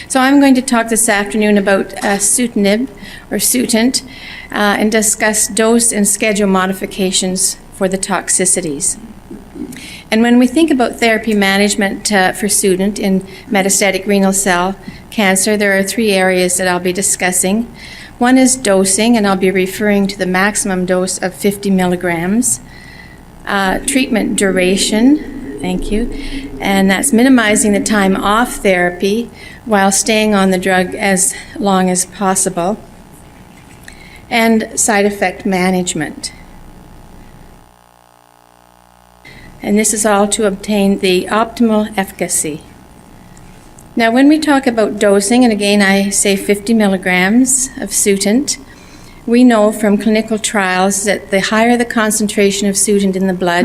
So I'm going to talk this afternoon about sutinib, or Sutent, and discuss dose and schedule modifications for the toxicities. And when we think about therapy management for Sutent in metastatic renal cell cancer, there are three areas that I'll be discussing. One is dosing, and I'll be referring to the maximum dose of 50 milligrams. Treatment duration, thank you, and that's minimizing the time off therapy while staying on the drug as long as possible. And side effect management. And this is all to obtain the optimal efficacy. Now, when we talk about dosing, and again I say 50 milligrams of Sutent, we know from clinical trials that the higher the concentration of Sutent in the blood,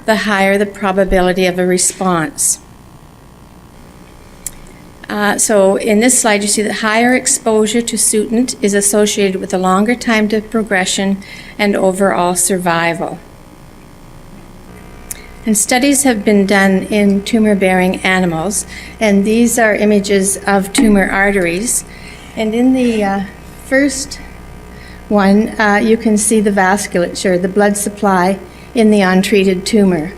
the higher the probability of a response. So in this slide, you see that higher exposure to Sutent is associated with a longer time to progression and overall survival. And studies have been done in tumor-bearing animals, and these are images of tumor arteries. And in the first one, you can see the vasculature, the blood supply in the untreated tumor.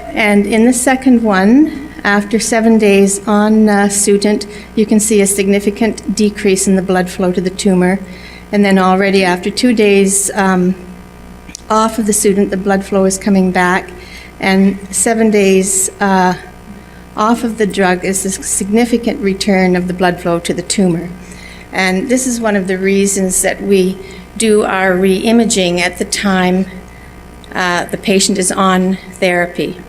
And in the second one, after 7 days on Sutent, you can see a significant decrease in the blood flow to the tumor. And then already after 2 days off of the Sutent, the blood flow is coming back. And 7 days off of the drug is a significant return of the blood flow to the tumor. And this is one of the reasons that we do our re-imaging at the time the patient is on therapy.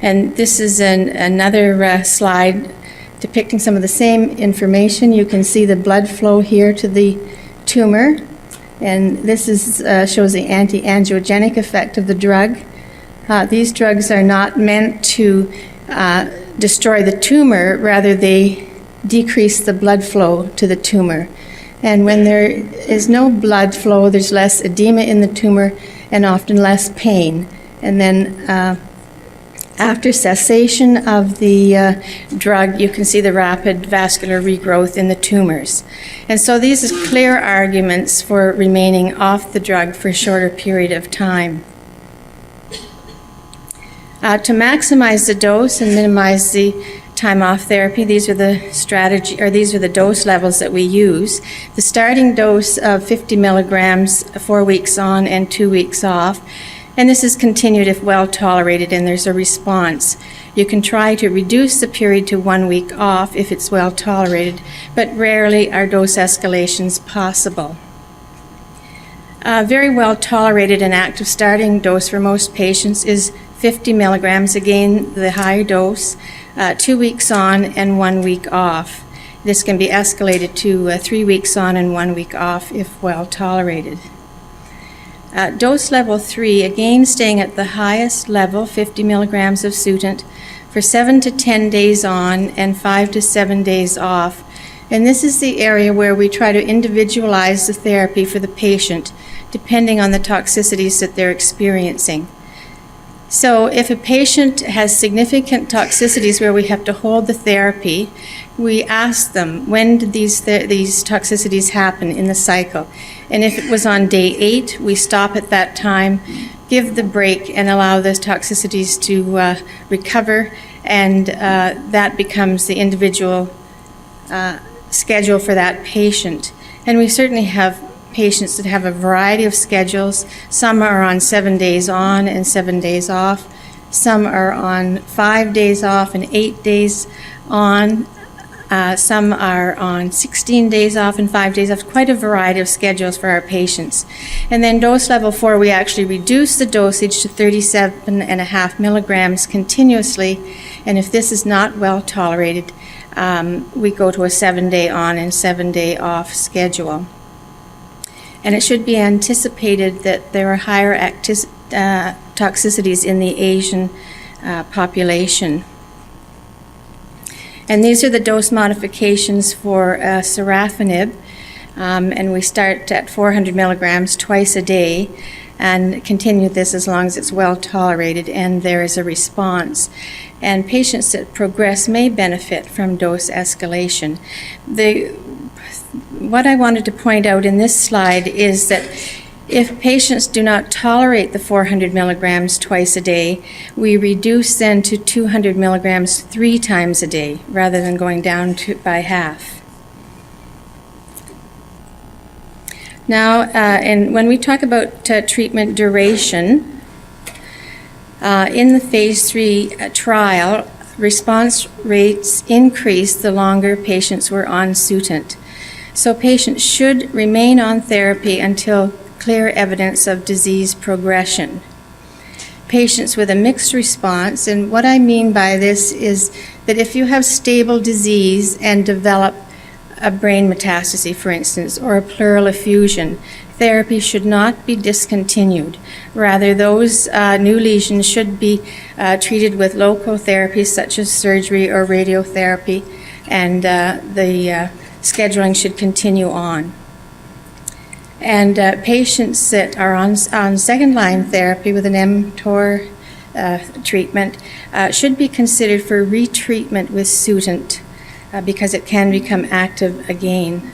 And this is another slide depicting some of the same information. You can see the blood flow here to the tumor. And this shows the antiangiogenic effect of the drug. These drugs are not meant to destroy the tumor, rather they decrease the blood flow to the tumor. And when there is no blood flow, there's less edema in the tumor and often less pain. And then after cessation of the drug, you can see the rapid vascular regrowth in the tumors. And so these are clear arguments for remaining off the drug for a shorter period of time. To maximize the dose and minimize the time off therapy, these are the dose levels that we use. The starting dose of 50 milligrams, 4 weeks on and 2 weeks off, and this is continued if well tolerated and there's a response. You can try to reduce the period to 1 week off if it's well tolerated, but rarely are dose escalations possible. Very well tolerated and active starting dose for most patients is 50 milligrams, again the higher dose, 2 weeks on and 1 week off. This can be escalated to 3 weeks on and 1 week off if well tolerated. Dose level 3, again staying at the highest level, 50 milligrams of Sutent, for 7 to 10 days on and 5 to 7 days off. And this is the area where we try to individualize the therapy for the patient, depending on the toxicities that they're experiencing. So if a patient has significant toxicities where we have to hold the therapy, we ask them, when did these toxicities happen in the cycle? And if it was on day 8, we stop at that time, give the break, and allow those toxicities to recover, and that becomes the individual schedule for that patient. And we certainly have patients that have a variety of schedules. Some are on 7 days on and 7 days off. Some are on 5 days off and 8 days on. Some are on 16 days off and 5 days off. Quite a variety of schedules for our patients. And then dose level 4, we actually reduce the dosage to 37.5 milligrams continuously. And if this is not well tolerated, we go to a 7-day on and 7-day off schedule. And it should be anticipated that there are higher toxicities in the Asian population. And these are the dose modifications for sorafenib, and we start at 400 milligrams twice a day. and continue this as long as it's well tolerated and there is a response. And patients that progress may benefit from dose escalation. What I wanted to point out in this slide is that if patients do not tolerate the 400 milligrams twice a day, we reduce then to 200 milligrams 3 times a day, rather than going down by half. Now, and when we talk about treatment duration, in the phase 3 trial, response rates increased the longer patients were on Sutent. So patients should remain on therapy until clear evidence of disease progression. Patients with a mixed response, and what I mean by this is that if you have stable disease and develop a brain metastasis, for instance, or a pleural effusion, therapy should not be discontinued. Rather, those new lesions should be treated with local therapies such as surgery or radiotherapy, and the scheduling should continue on. And patients that are on second-line therapy with an mTOR treatment should be considered for retreatment with Sutent because it can become active again.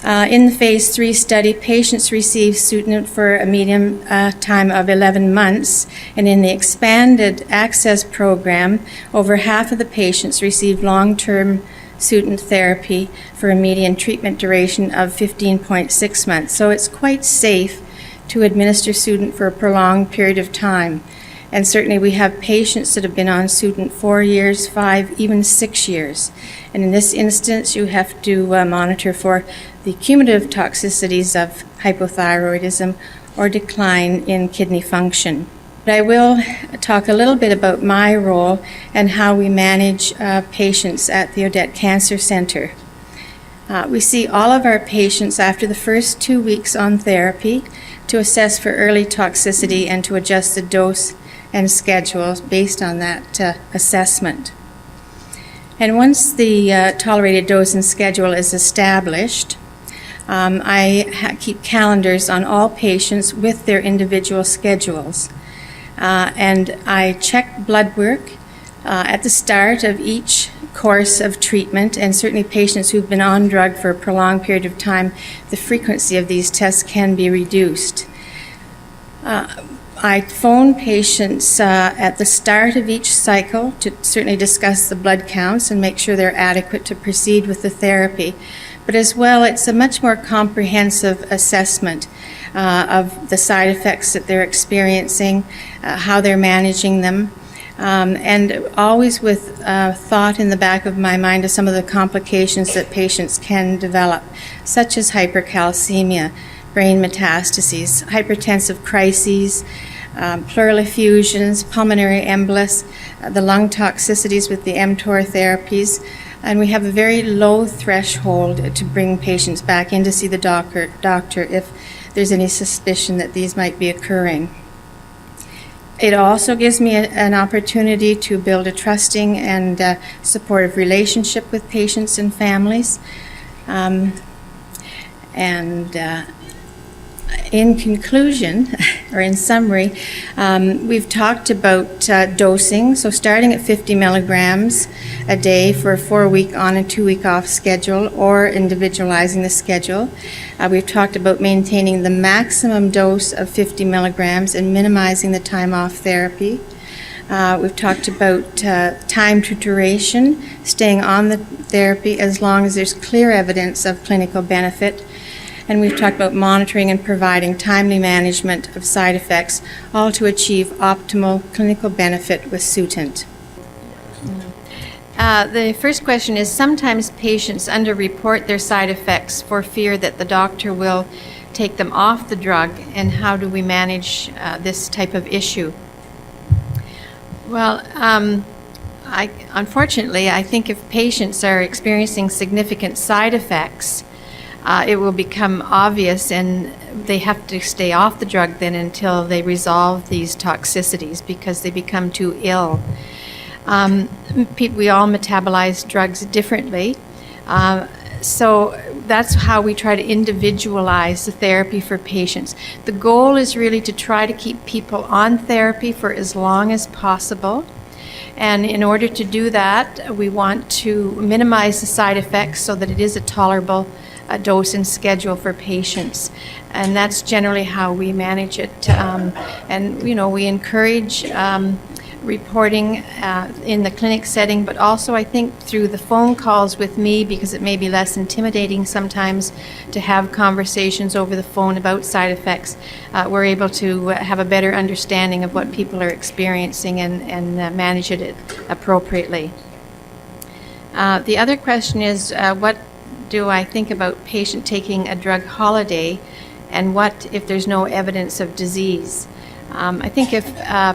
In the phase 3 study, patients received Sutent for a median time of 11 months, and in the expanded access program, over half of the patients received long-term Sutent therapy for a median treatment duration of 15.6 months. So it's quite safe to administer Sutent for a prolonged period of time. And certainly we have patients that have been on Sutent 4 years, 5, even 6 years. And in this instance, you have to monitor for the cumulative toxicities of hypothyroidism or decline in kidney function. But I will talk a little bit about my role and how we manage patients at the Odette Cancer Center. We see all of our patients after the first 2 weeks on therapy to assess for early toxicity and to adjust the dose and schedule based on that assessment. And once the tolerated dose and schedule is established, I keep calendars on all patients with their individual schedules. And I check blood work at the start of each course of treatment, and certainly patients who've been on drug for a prolonged period of time, the frequency of these tests can be reduced. I phone patients at the start of each cycle to certainly discuss the blood counts and make sure they're adequate to proceed with the therapy. But as well, it's a much more comprehensive assessment of the side effects that they're experiencing, how they're managing them, and always with thought in the back of my mind of some of the complications that patients can develop, such as hypercalcemia, brain metastases, hypertensive crises, pleural effusions, pulmonary embolus, the lung toxicities with the mTOR therapies. And we have a very low threshold to bring patients back in to see the doctor if there's any suspicion that these might be occurring. It also gives me an opportunity to build a trusting and supportive relationship with patients and families. In conclusion, or in summary, we've talked about dosing, so starting at 50 milligrams a day for a 4-week on and 2-week off schedule, or individualizing the schedule. We've talked about maintaining the maximum dose of 50 milligrams and minimizing the time off therapy. We've talked about time to duration, staying on the therapy as long as there's clear evidence of clinical benefit. And we've talked about monitoring and providing timely management of side effects, all to achieve optimal clinical benefit with Sutent. The first question is, sometimes patients underreport their side effects for fear that the doctor will take them off the drug, and how do we manage this type of issue? Well, unfortunately, I think if patients are experiencing significant side effects, it will become obvious, and they have to stay off the drug then until they resolve these toxicities because they become too ill. We all metabolize drugs differently, so that's how we try to individualize the therapy for patients. The goal is really to try to keep people on therapy for as long as possible. And in order to do that, we want to minimize the side effects so that it is a tolerable dose and schedule for patients. And that's generally how we manage it. And, we encourage reporting in the clinic setting, but also I think through the phone calls with me, because it may be less intimidating sometimes to have conversations over the phone about side effects. We're able to have a better understanding of what people are experiencing and manage it appropriately. The other question is, what do I think about patient taking a drug holiday, and what if there's no evidence of disease? I think if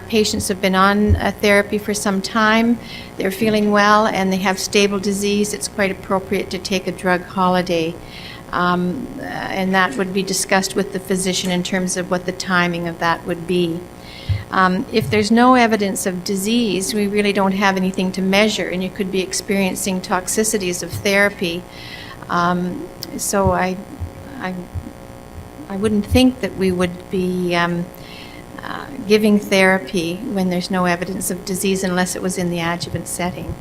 patients have been on therapy for some time, they're feeling well, and they have stable disease, it's quite appropriate to take a drug holiday. And that would be discussed with the physician in terms of what the timing of that would be. If there's no evidence of disease, we really don't have anything to measure, and you could be experiencing toxicities of therapy. So I wouldn't think that we would be giving therapy when there's no evidence of disease unless it was in the adjuvant setting.